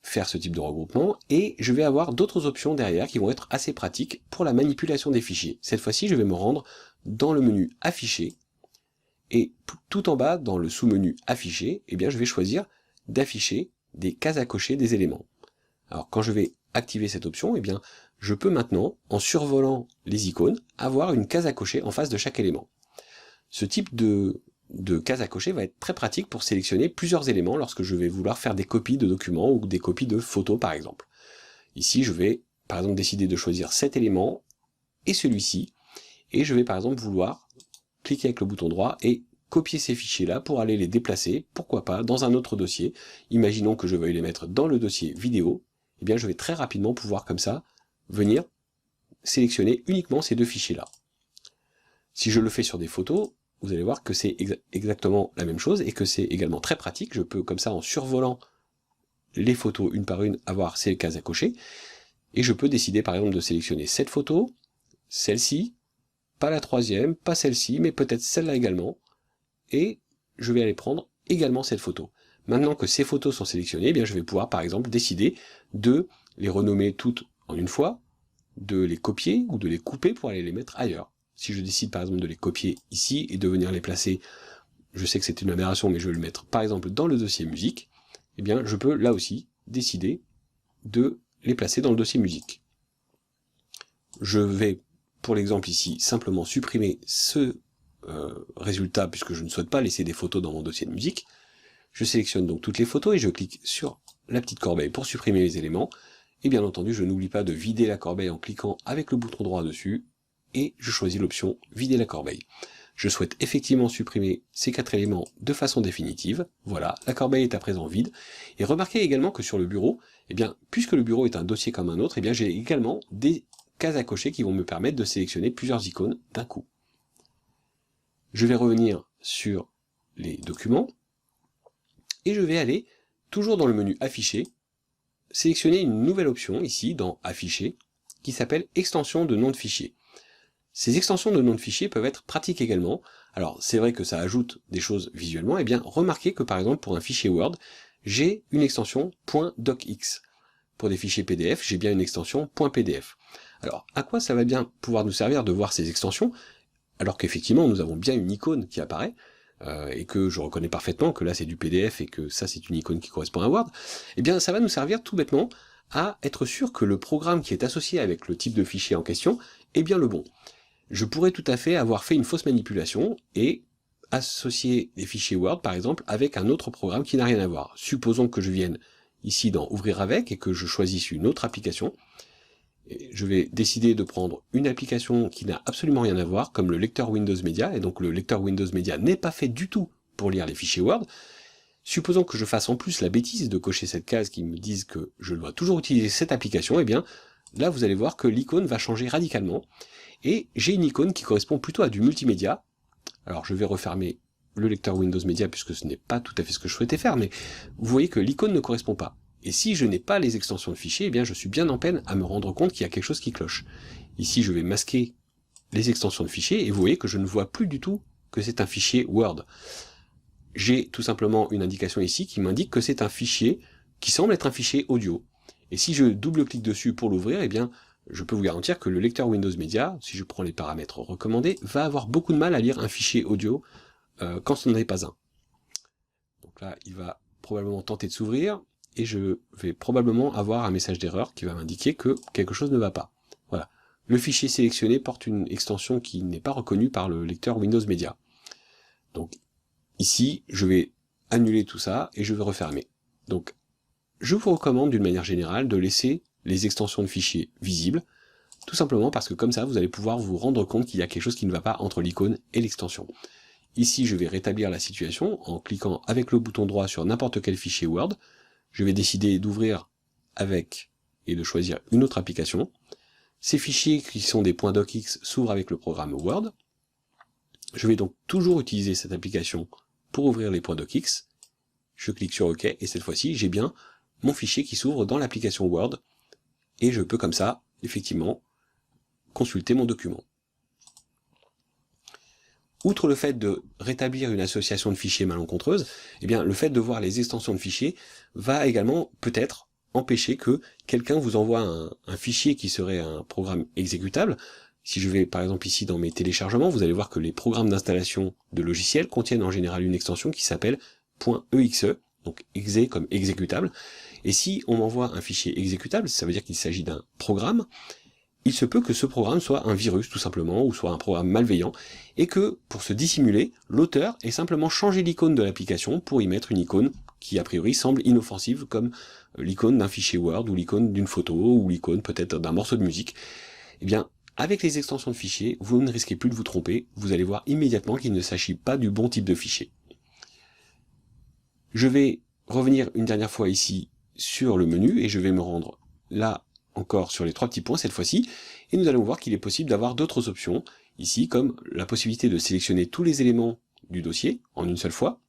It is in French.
faire ce type de regroupement, et je vais avoir d'autres options derrière qui vont être assez pratiques pour la manipulation des fichiers. Cette fois-ci, je vais me rendre dans le menu Afficher, et tout en bas, dans le sous-menu Afficher, eh bien, je vais choisir d'afficher des cases à cocher des éléments. Alors, quand je vais activer cette option, eh bien, je peux maintenant, en survolant les icônes, avoir une case à cocher en face de chaque élément. Ce type de case à cocher va être très pratique pour sélectionner plusieurs éléments lorsque je vais vouloir faire des copies de documents ou des copies de photos par exemple. Ici je vais par exemple décider de choisir cet élément et celui-ci, et je vais par exemple vouloir cliquer avec le bouton droit et copier ces fichiers là pour aller les déplacer, pourquoi pas, dans un autre dossier. Imaginons que je veuille les mettre dans le dossier vidéo, et bien je vais très rapidement pouvoir comme ça venir sélectionner uniquement ces deux fichiers là. Si je le fais sur des photos, vous allez voir que c'est exactement la même chose et que c'est également très pratique. Je peux comme ça, en survolant les photos une par une, avoir ces cases à cocher, et je peux décider par exemple de sélectionner cette photo, celle-ci, pas la troisième, pas celle-ci, mais peut-être celle-là également, et je vais aller prendre également cette photo. Maintenant que ces photos sont sélectionnées, eh bien je vais pouvoir par exemple décider de les renommer toutes en une fois, de les copier ou de les couper pour aller les mettre ailleurs. Si je décide par exemple de les copier ici et de venir les placer, je sais que c'est une aberration, mais je vais le mettre par exemple dans le dossier musique, eh bien je peux là aussi décider de les placer dans le dossier musique. Je vais, pour l'exemple ici, simplement supprimer ce résultat puisque je ne souhaite pas laisser des photos dans mon dossier de musique. Je sélectionne donc toutes les photos et je clique sur la petite corbeille pour supprimer les éléments. Et bien entendu, je n'oublie pas de vider la corbeille en cliquant avec le bouton droit dessus, et je choisis l'option vider la corbeille. Je souhaite effectivement supprimer ces 4 éléments de façon définitive. Voilà, la corbeille est à présent vide. Et remarquez également que sur le bureau, eh bien, puisque le bureau est un dossier comme un autre, eh bien, j'ai également des cases à cocher qui vont me permettre de sélectionner plusieurs icônes d'un coup. Je vais revenir sur les documents, et je vais aller, toujours dans le menu Afficher, sélectionner une nouvelle option ici dans Afficher, qui s'appelle Extension de nom de fichier. Ces extensions de nom de fichier peuvent être pratiques également. Alors c'est vrai que ça ajoute des choses visuellement, et bien remarquez que par exemple pour un fichier Word, j'ai une extension .docx. Pour des fichiers PDF, j'ai bien une extension .pdf. Alors à quoi ça va bien pouvoir nous servir de voir ces extensions, alors qu'effectivement nous avons bien une icône qui apparaît, et que je reconnais parfaitement que là c'est du PDF et que ça c'est une icône qui correspond à Word, eh bien ça va nous servir tout bêtement à être sûr que le programme qui est associé avec le type de fichier en question est bien le bon. Je pourrais tout à fait avoir fait une fausse manipulation et associer des fichiers Word par exemple avec un autre programme qui n'a rien à voir. Supposons que je vienne ici dans Ouvrir avec et que je choisisse une autre application. Je vais décider de prendre une application qui n'a absolument rien à voir, comme le lecteur Windows Media, et donc le lecteur Windows Media n'est pas fait du tout pour lire les fichiers Word. Supposons que je fasse en plus la bêtise de cocher cette case qui me dise que je dois toujours utiliser cette application, et bien là vous allez voir que l'icône va changer radicalement, et j'ai une icône qui correspond plutôt à du multimédia. Alors je vais refermer le lecteur Windows Media puisque ce n'est pas tout à fait ce que je souhaitais faire, mais vous voyez que l'icône ne correspond pas. Et si je n'ai pas les extensions de fichiers, eh bien je suis bien en peine à me rendre compte qu'il y a quelque chose qui cloche. Ici je vais masquer les extensions de fichiers, et vous voyez que je ne vois plus du tout que c'est un fichier Word. J'ai tout simplement une indication ici qui m'indique que c'est un fichier qui semble être un fichier audio. Et si je double-clique dessus pour l'ouvrir, eh bien je peux vous garantir que le lecteur Windows Media, si je prends les paramètres recommandés, va avoir beaucoup de mal à lire un fichier audio quand ce n'en est pas un. Donc là, il va probablement tenter de s'ouvrir, et je vais probablement avoir un message d'erreur qui va m'indiquer que quelque chose ne va pas. Voilà. Le fichier sélectionné porte une extension qui n'est pas reconnue par le lecteur Windows Media. Donc ici, je vais annuler tout ça et je vais refermer. Donc je vous recommande d'une manière générale de laisser les extensions de fichiers visibles, tout simplement parce que comme ça vous allez pouvoir vous rendre compte qu'il y a quelque chose qui ne va pas entre l'icône et l'extension. Ici je vais rétablir la situation en cliquant avec le bouton droit sur n'importe quel fichier Word. Je vais décider d'ouvrir avec et de choisir une autre application. Ces fichiers qui sont des .docx s'ouvrent avec le programme Word. Je vais donc toujours utiliser cette application pour ouvrir les .docx. Je clique sur OK et cette fois-ci j'ai bien mon fichier qui s'ouvre dans l'application Word, et je peux comme ça, effectivement, consulter mon document. Outre le fait de rétablir une association de fichiers malencontreuse, eh bien le fait de voir les extensions de fichiers va également peut-être empêcher que quelqu'un vous envoie un fichier qui serait un programme exécutable. Si je vais par exemple ici dans mes téléchargements, vous allez voir que les programmes d'installation de logiciels contiennent en général une extension qui s'appelle .exe, donc exe comme exécutable. Et si on m'envoie un fichier exécutable, ça veut dire qu'il s'agit d'un programme, il se peut que ce programme soit un virus tout simplement, ou soit un programme malveillant, et que, pour se dissimuler, l'auteur ait simplement changé l'icône de l'application pour y mettre une icône qui a priori semble inoffensive, comme l'icône d'un fichier Word, ou l'icône d'une photo, ou l'icône peut-être d'un morceau de musique. Eh bien, avec les extensions de fichiers, vous ne risquez plus de vous tromper, vous allez voir immédiatement qu'il ne s'agit pas du bon type de fichier. Je vais revenir une dernière fois ici sur le menu, et je vais me rendre là encore sur les 3 petits points cette fois-ci, et nous allons voir qu'il est possible d'avoir d'autres options, ici comme la possibilité de sélectionner tous les éléments du dossier en une seule fois,